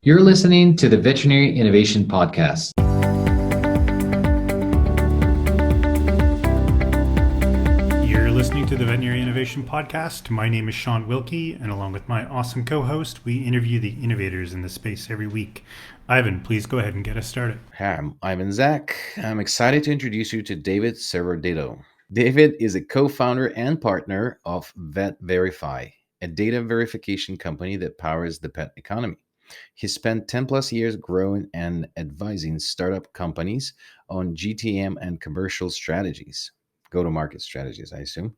You're listening to the Veterinary Innovation Podcast. You're listening to the Veterinary Innovation Podcast. My name is Shawn Wilkie, and along with my awesome co-host, we interview the innovators in the space every week. Ivan, please go ahead and get us started. Hi, I'm Ivan Zach. I'm excited to introduce you to David Servodidio. David is a co-founder and partner of VetVerifi, a data verification company that powers the pet economy. He spent 10 plus years growing and advising startup companies on GTM and commercial strategies, go-to-market strategies, I assume.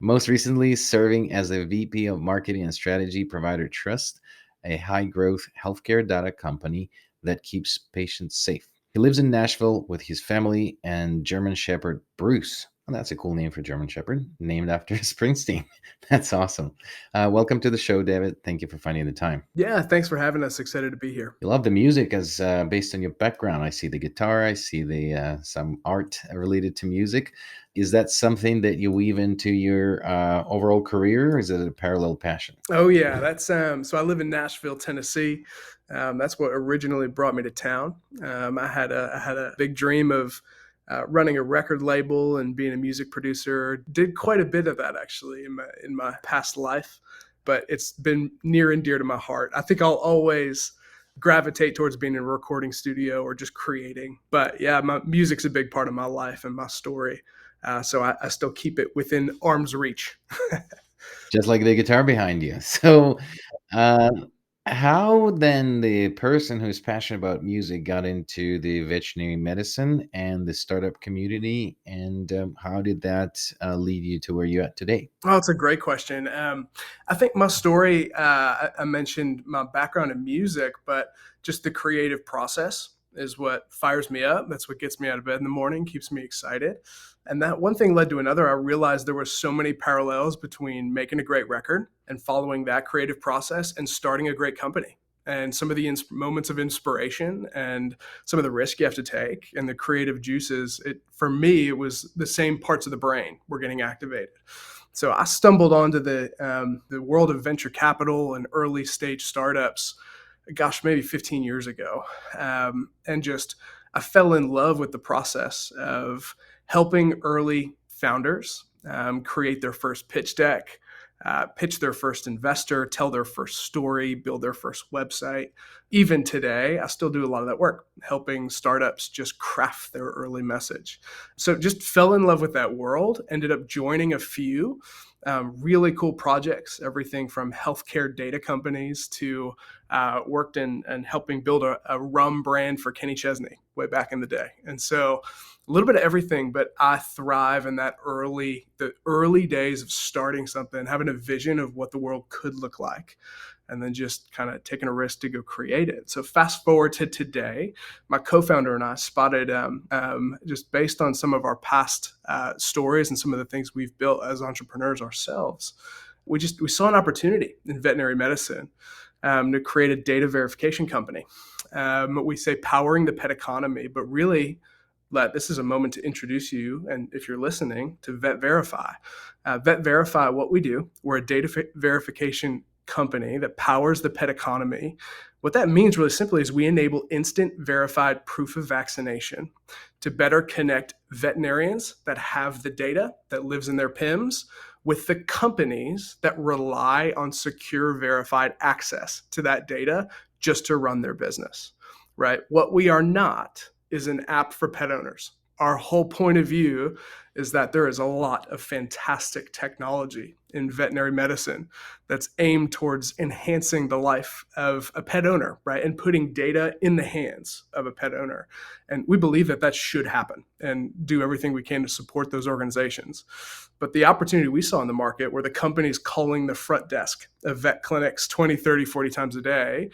Most recently, serving as a VP of Marketing and Strategy Provider Trust, a high-growth healthcare data company that keeps patients safe. He lives in Nashville with his family and German Shepherd Bruce. Well, that's a cool name for German Shepherd, named after Springsteen. That's awesome. Welcome to the show, David. Thank you for finding the time. Yeah, thanks for having us. Excited to be here. You love the music as based on your background. I see the guitar. I see the some art related to music. Is that something that you weave into your overall career, or is it a parallel passion? Oh yeah, that's so I live in Nashville, Tennessee. That's what originally brought me to town. I had a big dream of running a record label and being a music producer. Did quite a bit of that actually in my past life, but it's been near and dear to my heart. I think I'll always gravitate towards being in a recording studio or just creating. But yeah, my music's a big part of my life and my story. So I still keep it within arm's reach. Just like the guitar behind you. So, uh, how then the person who's passionate about music got into the veterinary medicine and the startup community, and how did that lead you to where you're at today? Oh, it's a great question. I think my story, I mentioned my background in music, but just the creative process is what fires me up. That's what gets me out of bed in the morning, keeps me excited. And that one thing led to another. I realized there were so many parallels between making a great record and following that creative process and starting a great company. And some of the moments of inspiration and some of the risk you have to take and the creative juices, for me, it was the same parts of the brain were getting activated. So I stumbled onto the world of venture capital and early stage startups, gosh, maybe 15 years ago. And just, I fell in love with the process of helping early founders create their first pitch deck, pitch their first investor, tell their first story, build their first website. Even today, I still do a lot of that work, helping startups just craft their early message. So just fell in love with that world, ended up joining a few really cool projects, everything from healthcare data companies to worked in helping build a rum brand for Kenny Chesney way back in the day. And so a little bit of everything, but I thrive in the early days of starting something, having a vision of what the world could look like, and then just kind of taking a risk to go create it. So fast forward to today, my co-founder and I spotted, just based on some of our past stories and some of the things we've built as entrepreneurs ourselves, we saw an opportunity in veterinary medicine to create a data verification company. We say powering the pet economy, but really, this is a moment to introduce you, and if you're listening, to VetVerifi. VetVerifi, what we do, we're a data verification company that powers the pet economy. What that means really simply is we enable instant verified proof of vaccination to better connect veterinarians that have the data that lives in their PIMS with the companies that rely on secure verified access to that data just to run their business, right? What we are not is an app for pet owners. Our whole point of view is that there is a lot of fantastic technology in veterinary medicine that's aimed towards enhancing the life of a pet owner, right? And putting data in the hands of a pet owner. And we believe that should happen and do everything we can to support those organizations. But the opportunity we saw in the market were the companies calling the front desk of vet clinics 20, 30, 40 times a day,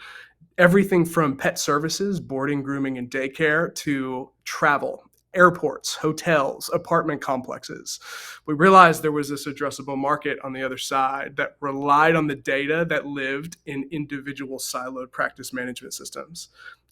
everything from pet services, boarding, grooming, and daycare to travel, airports, hotels, apartment complexes. We realized there was this addressable market on the other side that relied on the data that lived in individual siloed practice management systems,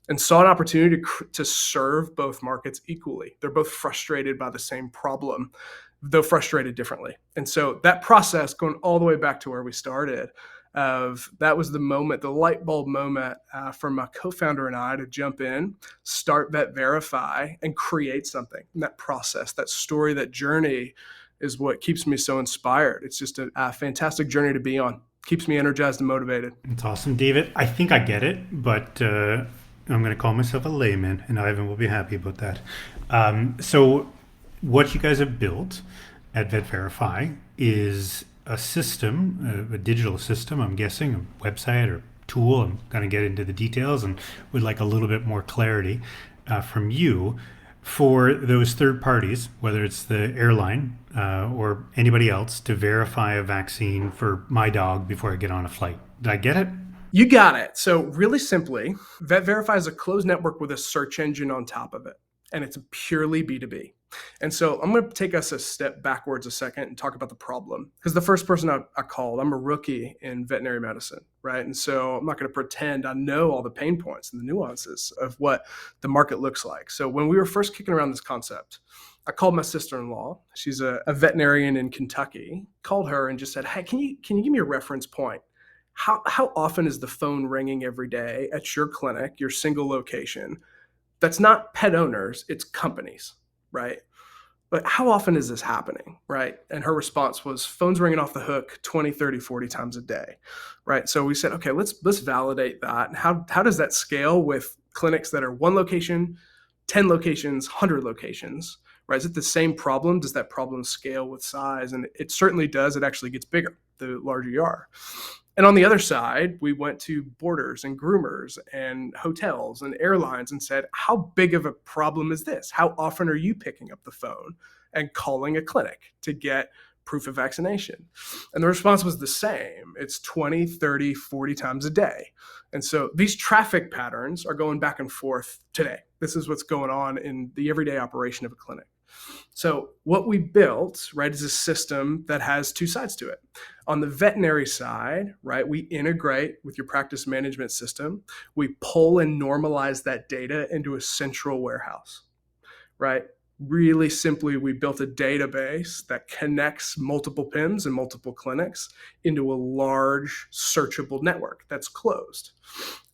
and saw an opportunity to serve both markets equally. They're both frustrated by the same problem, though frustrated differently. And so that process, going all the way back to where we started, that was the moment, the light bulb moment for my co-founder and I to jump in, start VetVerifi, and create something. And that process, that story, that journey is what keeps me so inspired. It's just a fantastic journey to be on. Keeps me energized and motivated. It's awesome, David. I think I get it, but I'm going to call myself a layman, and Ivan will be happy about that. So what you guys have built at VetVerifi is a system, a digital system, I'm guessing, a website or tool. I'm going to get into the details and would like a little bit more clarity from you for those third parties, whether it's the airline or anybody else, to verify a vaccine for my dog before I get on a flight. Did I get it? You got it. So really simply, VetVerifi is a closed network with a search engine on top of it, and it's purely B2B. And so I'm going to take us a step backwards a second and talk about the problem. Because the first person I called, I'm a rookie in veterinary medicine, right? And so I'm not going to pretend I know all the pain points and the nuances of what the market looks like. So when we were first kicking around this concept, I called my sister-in-law. She's a veterinarian in Kentucky. Called her and just said, hey, can you give me a reference point? How often is the phone ringing every day at your clinic, your single location? That's not pet owners, it's companies, right? But how often is this happening, right? And her response was phones ringing off the hook 20, 30, 40 times a day, right? So we said, okay, let's validate that. And how does that scale with clinics that are one location, 10 locations, 100 locations, right? Is it the same problem? Does that problem scale with size? And it certainly does. It actually gets bigger the larger you are. And on the other side, we went to boarders and groomers and hotels and airlines and said, how big of a problem is this? How often are you picking up the phone and calling a clinic to get proof of vaccination? And the response was the same. It's 20, 30, 40 times a day. And so these traffic patterns are going back and forth today. This is what's going on in the everyday operation of a clinic. So what we built, right, is a system that has two sides to it. On the veterinary side, right, we integrate with your practice management system. We pull and normalize that data into a central warehouse, right? Really simply, we built a database that connects multiple PIMs and multiple clinics into a large searchable network that's closed.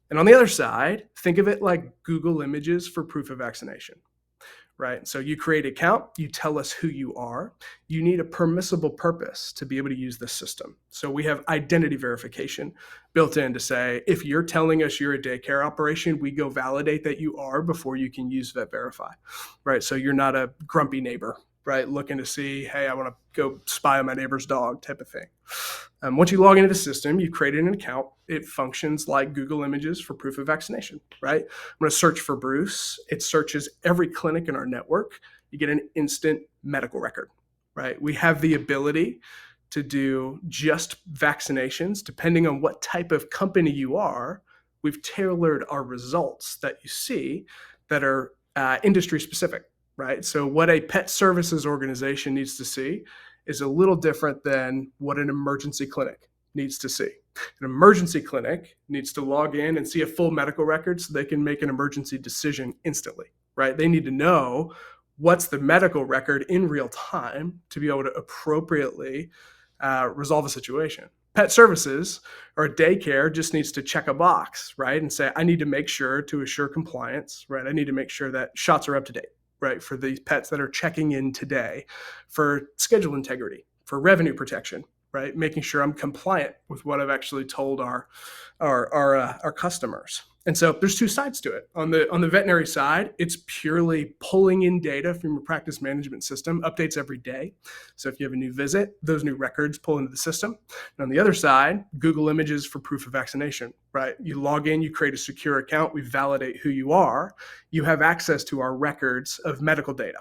And on the other side, think of it like Google Images for proof of vaccination. Right. So you create an account, you tell us who you are. You need a permissible purpose to be able to use this system. So we have identity verification built in to say, if you're telling us you're a daycare operation, we go validate that you are before you can use VetVerifi. Right. So you're not a grumpy neighbor, right, looking to see, hey, I want to go spy on my neighbor's dog type of thing. Once you log into the system, you created an account. It functions like Google Images for proof of vaccination, right? I'm going to search for Bruce. It searches every clinic in our network. You get an instant medical record, right? We have the ability to do just vaccinations. Depending on what type of company you are, we've tailored our results that you see that are industry specific, right? So what a pet services organization needs to see is a little different than what an emergency clinic needs to see. An emergency clinic needs to log in and see a full medical record so they can make an emergency decision instantly, right? They need to know what's the medical record in real time to be able to appropriately resolve a situation. Pet services or a daycare just needs to check a box, right? And say, I need to make sure to assure compliance, right? I need to make sure that shots are up to date, right, for these pets that are checking in today, for schedule integrity, for revenue protection, right, making sure I'm compliant with what I've actually told our customers. And so there's two sides to it. On the veterinary side, it's purely pulling in data from your practice management system, updates every day. So if you have a new visit, those new records pull into the system. And on the other side, Google Images for proof of vaccination, right? You log in, you create a secure account, we validate who you are. You have access to our records of medical data,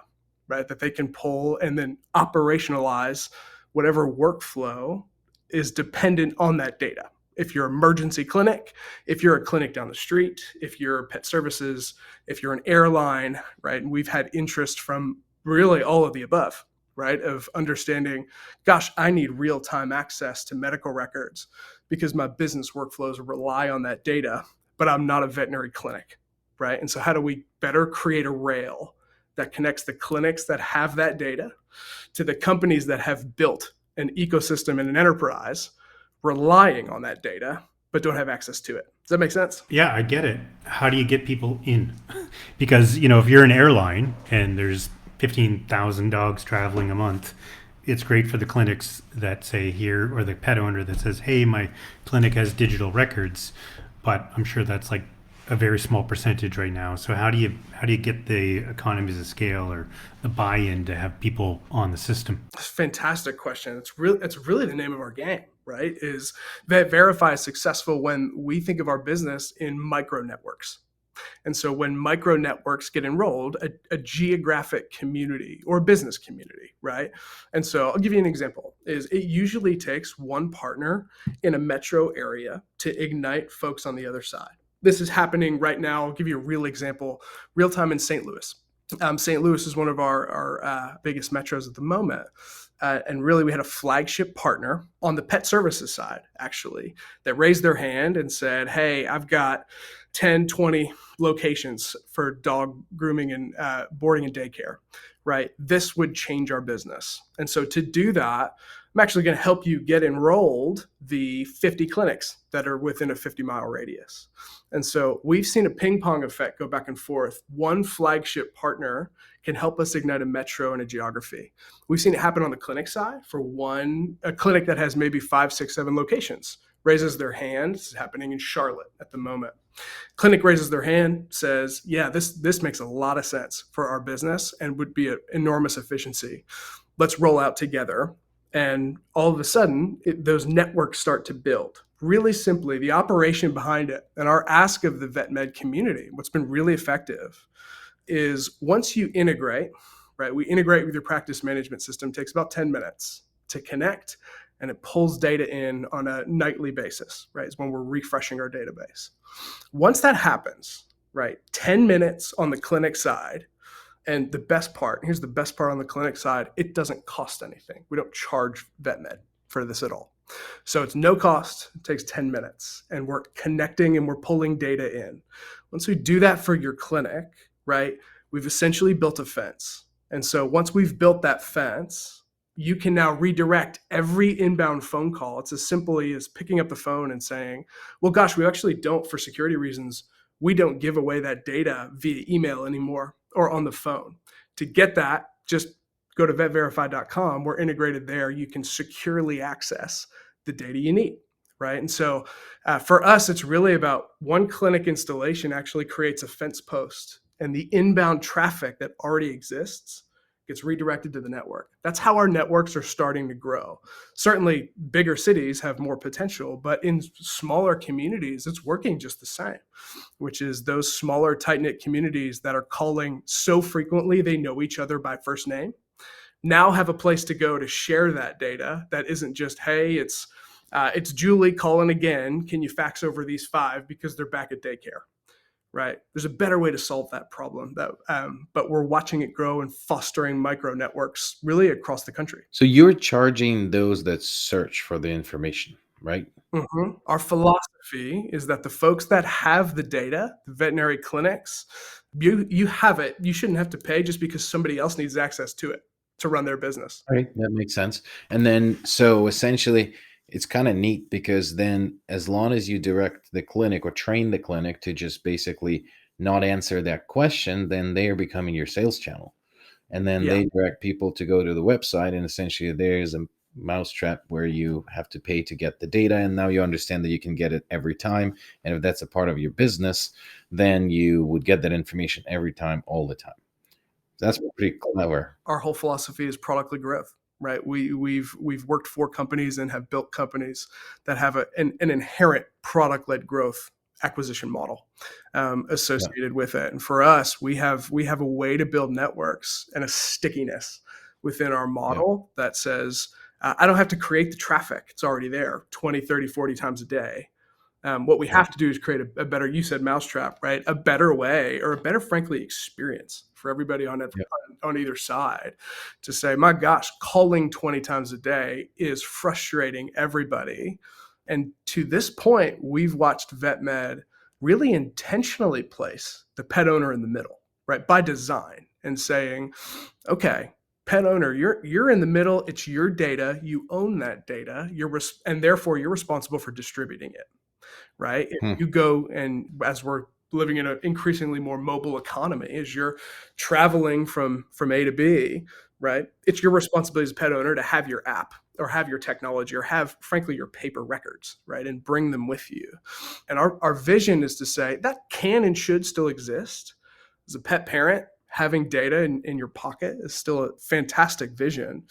right, that they can pull and then operationalize whatever workflow is dependent on that data. If you're an emergency clinic, if you're a clinic down the street, if you're pet services, if you're an airline, right? And we've had interest from really all of the above, right? Of understanding, gosh, I need real-time access to medical records because my business workflows rely on that data, but I'm not a veterinary clinic, right? And so how do we better create a rail that connects the clinics that have that data to the companies that have built an ecosystem and an enterprise relying on that data, but don't have access to it. Does that make sense? Yeah, I get it. How do you get people in? Because, if you're an airline and there's 15,000 dogs traveling a month, it's great for the clinics that say here, or the pet owner that says, hey, my clinic has digital records, but I'm sure that's like a very small percentage right now. So how do you get the economies of scale or the buy-in to have people on the system? Fantastic question. It's really the name of our game, right? Is VetVerifi is successful when we think of our business in micro networks. And so when micro networks get enrolled, a geographic community or business community, right? And so I'll give you an example, is it usually takes one partner in a metro area to ignite folks on the other side. This is happening right now. I'll give you a real example, real time in St. Louis. St. Louis is one of our biggest metros at the moment. And really, we had a flagship partner on the pet services side, actually, that raised their hand and said, hey, I've got 10, 20 locations for dog grooming and boarding and daycare, right? This would change our business. And so to do that, I'm actually going to help you get enrolled the 50 clinics that are within a 50-mile radius. And so we've seen a ping pong effect go back and forth. One flagship partner can help us ignite a metro and a geography. We've seen it happen on the clinic side for a clinic that has maybe 5, 6, 7 locations, raises their hand. This is happening in Charlotte at the moment. Clinic raises their hand, says, yeah, this makes a lot of sense for our business and would be an enormous efficiency. Let's roll out together. And all of a sudden, those networks start to build. Really simply, the operation behind it and our ask of the vet med community, what's been really effective is once you integrate, right? We integrate with your practice management system, takes about 10 minutes to connect, and it pulls data in on a nightly basis, right? It's when we're refreshing our database. Once that happens, right? 10 minutes on the clinic side. And the best part, here's the best part on the clinic side, it doesn't cost anything. We don't charge VetMed for this at all. So it's no cost, it takes 10 minutes, and we're connecting and we're pulling data in. Once we do that for your clinic, right, we've essentially built a fence. And so once we've built that fence, you can now redirect every inbound phone call. It's as simply as picking up the phone and saying, well, gosh, we actually don't, for security reasons, we don't give away that data via email anymore or on the phone. To get that, just go to vetverifi.com. We're integrated there. You can securely access the data you need, right? And so for us, it's really about one clinic installation actually creates a fence post, and the inbound traffic that already exists gets redirected to the network. That's how our networks are starting to grow. Certainly bigger cities have more potential, but in smaller communities, it's working just the same, which is those smaller tight-knit communities that are calling so frequently they know each other by first name now have a place to go to share that data that isn't just, hey, it's Julie calling again. Can you fax over these 5 because they're back at daycare? Right. There's a better way to solve that problem, but we're watching it grow and fostering micro networks really across the country. So you're charging those that search for the information, right? Mm-hmm. Our philosophy is that the folks that have the data, the veterinary clinics, you have it. You shouldn't have to pay just because somebody else needs access to it to run their business. Right. That makes sense. And then, so essentially, it's kind of neat because then as long as you direct the clinic or train the clinic to just basically not answer that question, then they are becoming your sales channel. And then they direct people to go to the website, and essentially there's a mousetrap where you have to pay to get the data. And now you understand that you can get it every time. And if that's a part of your business, then you would get that information every time, all the time. That's pretty clever. Our whole philosophy is product-led growth. Right, we've worked for companies and have built companies that have an inherent product-led growth acquisition model associated with it. And for us, we have a way to build networks and a stickiness within our model that says I don't have to create the traffic; it's already there 20, 30, 40 times a day. What we have to do is create a better, you said mousetrap, right? A better way, or a better, frankly, experience for everybody on either side to say, my gosh, calling 20 times a day is frustrating everybody. And to this point, we've watched VetMed really intentionally place the pet owner in the middle, right? By design, and saying, okay, pet owner, you're in the middle. It's your data. You own that data. And therefore you're responsible for distributing it, right? If you go, and as we're living in an increasingly more mobile economy, as you're traveling from A to B, right? It's your responsibility as a pet owner to have your app or have your technology or have, frankly, your paper records, right? And bring them with you. And our vision is to say that can and should still exist. As a pet parent, having data in your pocket is still a fantastic vision,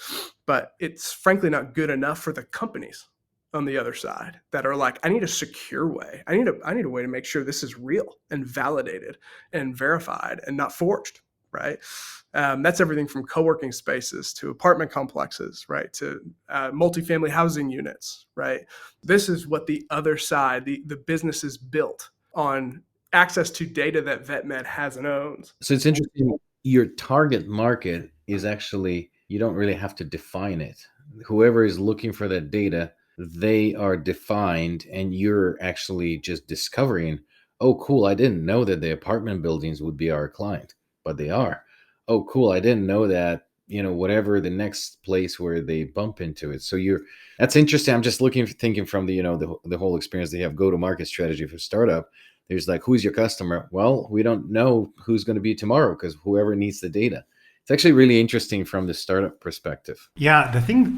but it's frankly not good enough for the companies on the other side that are like, I need a secure way. I need a way to make sure this is real and validated and verified and not forged, right? That's everything from co-working spaces to apartment complexes, right? To multifamily housing units, right? This is what the other side, the business is built on access to data that VetMed has and owns. So it's interesting. Your target market is actually, you don't really have to define it. Whoever is looking for that data, they are defined, and you're actually just discovering, oh, cool, I didn't know that the apartment buildings would be our client, but they are. Oh, cool, I didn't know that, whatever the next place where they bump into it. So that's interesting. I'm just thinking from the whole experience they have go-to-market strategy for startup. There's like, who's your customer? Well, we don't know who's going to be tomorrow because whoever needs the data. It's actually really interesting from the startup perspective. Yeah,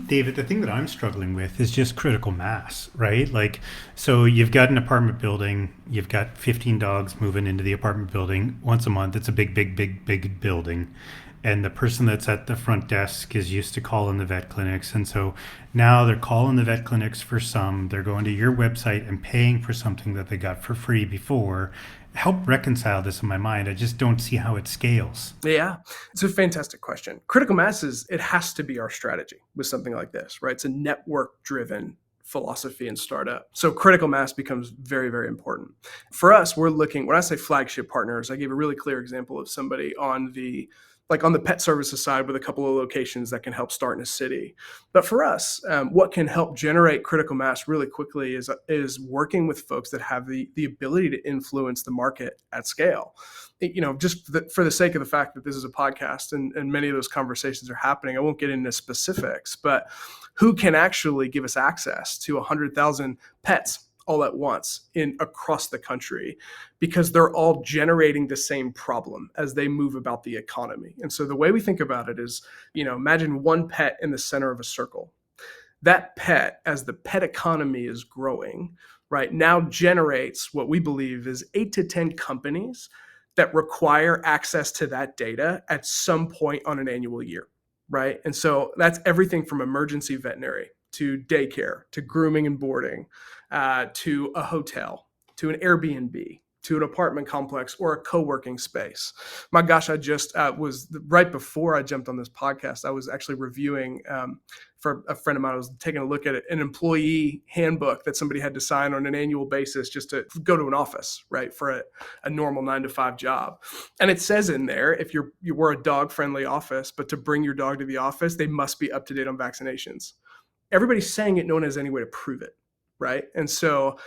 David, the thing that I'm struggling with is just critical mass, right? Like, so you've got an apartment building, you've got 15 dogs moving into the apartment building once a month. It's a big building. And the person that's at the front desk is used to calling the vet clinics. And so now they're calling the vet clinics for they're going to your website and paying for something that they got for free before. Help reconcile this in my mind. I just don't see how it scales. Yeah, it's a fantastic question. Critical mass it has to be our strategy with something like this, right? It's a network driven philosophy and startup. So critical mass becomes very, very important. For us, we're looking, when I say flagship partners, I gave a really clear example of somebody on the pet services side with a couple of locations that can help start in a city. But for us, what can help generate critical mass really quickly is working with folks that have the ability to influence the market at scale. Just for the sake of the fact that this is a podcast and many of those conversations are happening, I won't get into specifics, but who can actually give us access to 100,000 pets all at once across the country, because they're all generating the same problem as they move about the economy. And so the way we think about it is, imagine one pet in the center of a circle. That pet, as the pet economy is growing, right now generates what we believe is 8 to 10 companies that require access to that data at some point on an annual year, right? And so that's everything from emergency veterinary to daycare, to grooming and boarding, to a hotel, to an Airbnb, to an apartment complex or a co-working space. My gosh, I just was right before I jumped on this podcast, I was actually reviewing for a friend of mine. I was taking a look at an employee handbook that somebody had to sign on an annual basis just to go to an office, right, for a normal 9-to-5 job. And it says in there, if we're a dog-friendly office, but to bring your dog to the office, they must be up to date on vaccinations. Everybody's saying it, no one has any way to prove it, right? And so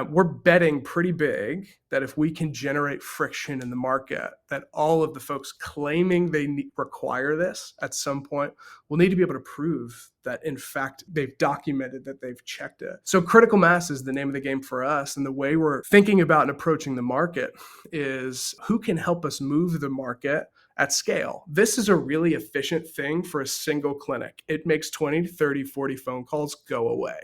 we're betting pretty big that if we can generate friction in the market, that all of the folks claiming they require this at some point will need to be able to prove that, in fact, they've documented that they've checked it. So critical mass is the name of the game for us. And the way we're thinking about and approaching the market is who can help us move the market at scale. This is a really efficient thing for a single clinic. It makes 20, 30, 40 phone calls go away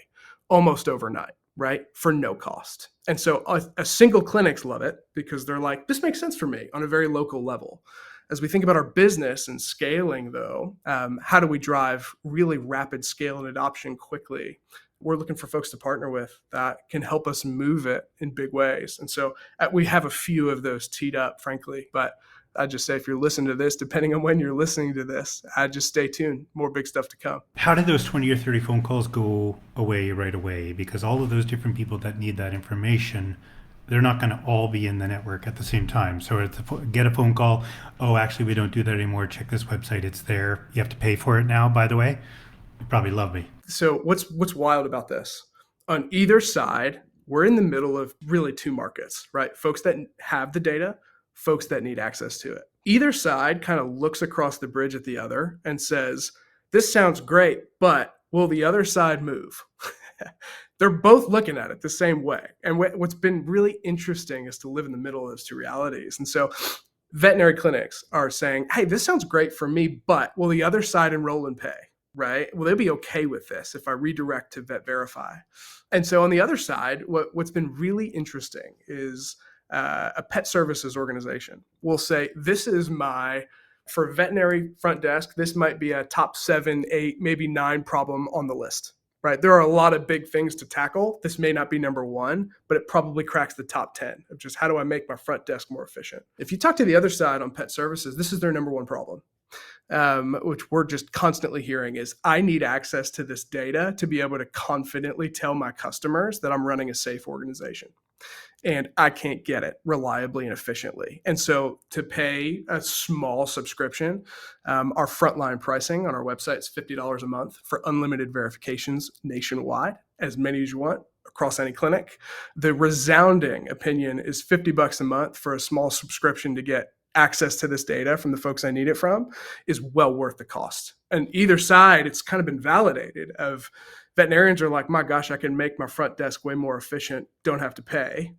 almost overnight, right? For no cost. And so a single clinics love it because they're like, this makes sense for me on a very local level. As we think about our business and scaling though, how do we drive really rapid scale and adoption quickly? We're looking for folks to partner with that can help us move it in big ways. And so we have a few of those teed up, frankly, but I'd just say if you're listening to this, depending on when you're listening to this, I'd just stay tuned. More big stuff to come. How did those 20 or 30 phone calls go away right away? Because all of those different people that need that information, they're not going to all be in the network at the same time. So get a phone call. Oh, actually, we don't do that anymore. Check this website. It's there. You have to pay for it now, by the way. You probably love me. So what's wild about this? On either side, we're in the middle of really two markets, right? Folks that have the data, folks that need access to it. Either side kind of looks across the bridge at the other and says, this sounds great, but will the other side move? They're both looking at it the same way. And what's been really interesting is to live in the middle of those two realities. And so veterinary clinics are saying, hey, this sounds great for me, but will the other side enroll and pay, right? Will they be okay with this if I redirect to VetVerifi? And so on the other side, what's been really interesting is a pet services organization will say, this is for veterinary front desk, this might be a top 7, 8, maybe 9 problem on the list, right? There are a lot of big things to tackle. This may not be number 1, but it probably cracks the top 10 of just how do I make my front desk more efficient? If you talk to the other side on pet services, this is their number 1 problem, which we're just constantly hearing is I need access to this data to be able to confidently tell my customers that I'm running a safe organization. And I can't get it reliably and efficiently. And so to pay a small subscription, our frontline pricing on our website is $50 a month for unlimited verifications nationwide, as many as you want across any clinic. The resounding opinion is $50 a month for a small subscription to get access to this data from the folks I need it from is well worth the cost. And either side, it's kind of been validated of veterinarians are like, my gosh, I can make my front desk way more efficient, don't have to pay.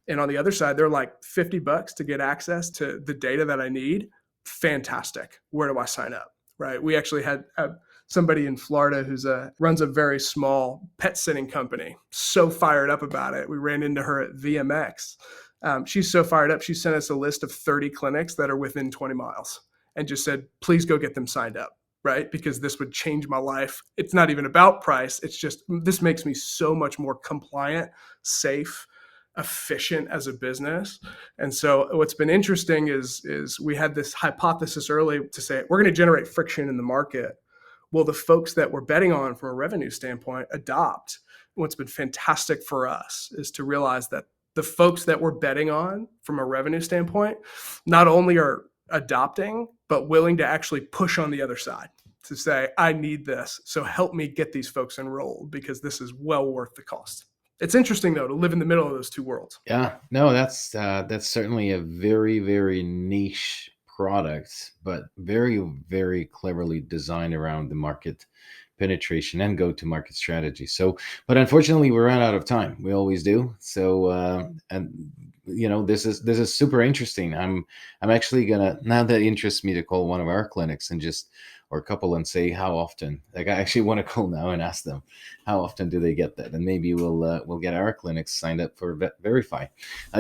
And on the other side, they're like $50 to get access to the data that I need. Fantastic. Where do I sign up? Right. We actually had somebody in Florida who's runs a very small pet sitting company. So fired up about it. We ran into her at VMX. She's so fired up. She sent us a list of 30 clinics that are within 20 miles and just said, please go get them signed up. Right? Because this would change my life. It's not even about price. It's just, this makes me so much more compliant, safe, efficient as a business. And so what's been interesting is we had this hypothesis early to say, we're going to generate friction in the market. Will the folks that we're betting on from a revenue standpoint adopt? What's been fantastic for us is to realize that the folks that we're betting on from a revenue standpoint, not only are adopting, but willing to actually push on the other side to say, I need this. So help me get these folks enrolled because this is well worth the cost. It's interesting though, to live in the middle of those two worlds. Yeah, no, that's certainly a very, very niche product, but very, very cleverly designed around the market penetration and go-to-market strategy. So, but unfortunately, we ran out of time. We always do. So, and this is super interesting. I'm actually gonna, now that interests me to call one of our clinics and or a couple and say how often. Like I actually want to call now and ask them how often do they get that, and maybe we'll get our clinics signed up for VetVerifi.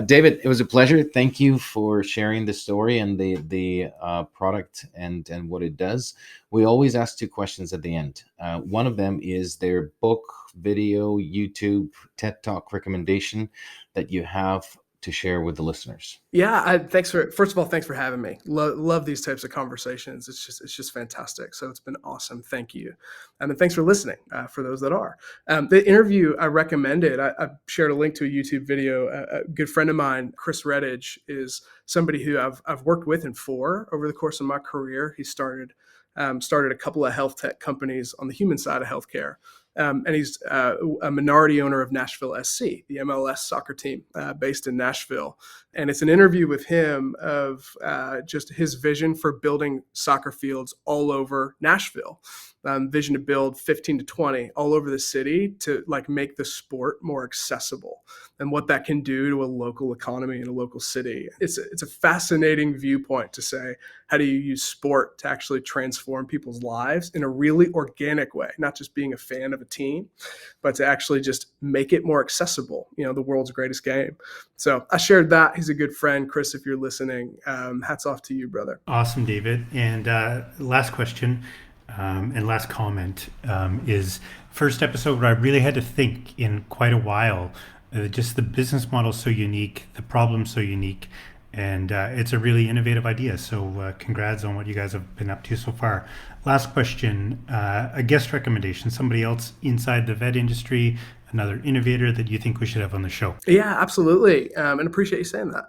David, it was a pleasure. Thank you for sharing the story and the product and what it does. We always ask 2 questions at the end. One of them is their book, video, YouTube, TED Talk recommendation that you have to share with the listeners. Yeah, first of all, thanks for having me. Love these types of conversations. It's just fantastic. So it's been awesome. Thank you. And thanks for listening, for those that are. The interview I recommended, I shared a link to a YouTube video. A good friend of mine, Chris Redditch, is somebody who I've worked with and for over the course of my career. He started a couple of health tech companies on the human side of healthcare. And he's a minority owner of Nashville SC, the MLS soccer team based in Nashville. And it's an interview with him of just his vision for building soccer fields all over Nashville. Vision to build 15 to 20 all over the city to make the sport more accessible and what that can do to a local economy in a local city. It's a fascinating viewpoint to say, how do you use sport to actually transform people's lives in a really organic way, not just being a fan of a team, but to actually just make it more accessible, the world's greatest game. So I shared that. He's a good friend. Chris, if you're listening, hats off to you, brother. Awesome, David. And last question. And last comment is first episode where I really had to think in quite a while. Just the business model so unique, the problem so unique, and it's a really innovative idea. So congrats on what you guys have been up to so far. Last question, a guest recommendation, somebody else inside the vet industry, another innovator that you think we should have on the show. Yeah, absolutely. And appreciate you saying that.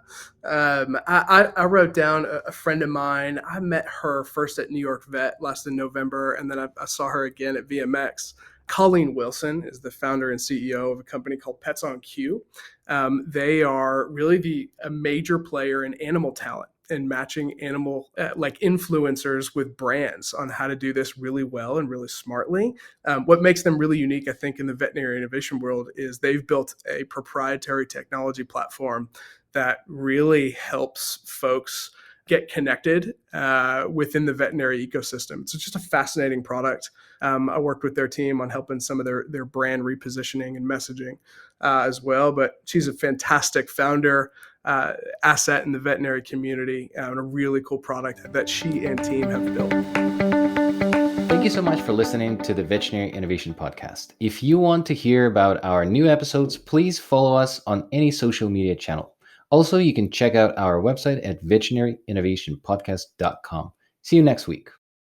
I wrote down a friend of mine. I met her first at New York Vet last in November, and then I saw her again at VMX. Colleen Wilson is the founder and CEO of a company called Pets on Q. They are really a major player in animal talent and matching animal like influencers with brands on how to do this really well and really smartly. What makes them really unique, I think, in the veterinary innovation world is they've built a proprietary technology platform that really helps folks get connected within the veterinary ecosystem. It's just a fascinating product. I worked with their team on helping some of their brand repositioning and messaging as well. But she's a fantastic founder, asset in the veterinary community, and a really cool product that she and team have built. Thank you so much for listening to the Veterinary Innovation Podcast. If you want to hear about our new episodes, please follow us on any social media channel. Also, you can check out our website at veterinaryinnovationpodcast.com. See you next week.